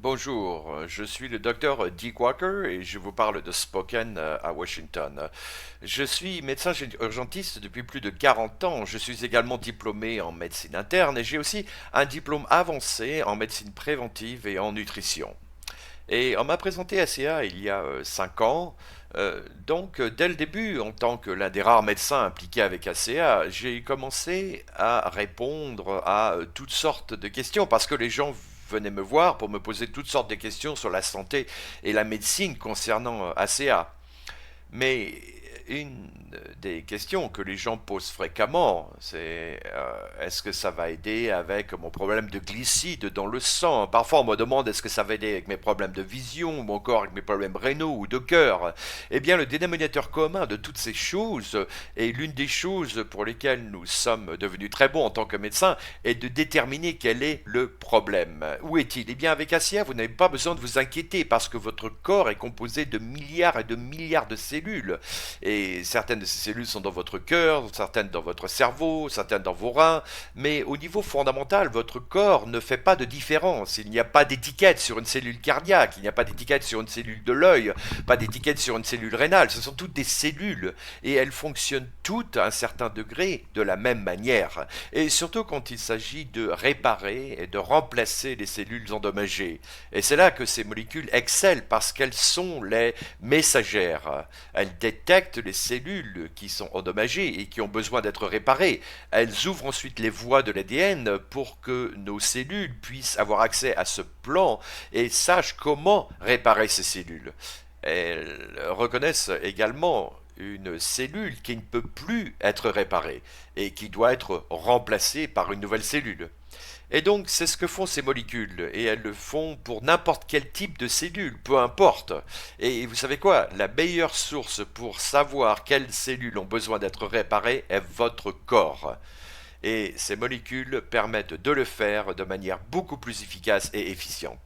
Bonjour, je suis le docteur Dick Walker et je vous parle de Spokane à Washington. Je suis médecin urgentiste depuis plus de 40 ans. Je suis également diplômé en médecine interne et j'ai aussi un diplôme avancé en médecine préventive et en nutrition. Et on m'a présenté ACA il y a 5 ans. Dès le début, en tant que l'un des rares médecins impliqués avec ACA, j'ai commencé à répondre à toutes sortes de questions parce que les gens venaient me voir pour me poser toutes sortes de questions sur la santé et la médecine concernant ACA. Mais une des questions que les gens posent fréquemment, c'est est-ce que ça va aider avec mon problème de glycide dans le sang? Parfois on me demande est-ce que ça va aider avec mes problèmes de vision ou encore avec mes problèmes rénaux ou de cœur? Eh bien le dénominateur commun de toutes ces choses, et l'une des choses pour lesquelles nous sommes devenus très bons en tant que médecins, est de déterminer quel est le problème. Où est-il? Eh bien avec ACIA, vous n'avez pas besoin de vous inquiéter parce que votre corps est composé de milliards et de milliards de cellules. Et certaines de ces cellules sont dans votre cœur, certaines dans votre cerveau, certaines dans vos reins. Mais au niveau fondamental, votre corps ne fait pas de différence. Il n'y a pas d'étiquette sur une cellule cardiaque, il n'y a pas d'étiquette sur une cellule de l'œil, pas d'étiquette sur une cellule rénale. Ce sont toutes des cellules et elles fonctionnent toutes à un certain degré de la même manière. Et surtout quand il s'agit de réparer et de remplacer les cellules endommagées. Et c'est là que ces molécules excellent parce qu'elles sont les messagères. Elles détectent les cellules qui sont endommagées et qui ont besoin d'être réparées. Elles ouvrent ensuite les voies de l'ADN pour que nos cellules puissent avoir accès à ce plan et sachent comment réparer ces cellules. Elles reconnaissent également une cellule qui ne peut plus être réparée et qui doit être remplacée par une nouvelle cellule. Et donc, c'est ce que font ces molécules, et elles le font pour n'importe quel type de cellule, peu importe. Et vous savez quoi? La meilleure source pour savoir quelles cellules ont besoin d'être réparées est votre corps. Et ces molécules permettent de le faire de manière beaucoup plus efficace et efficiente.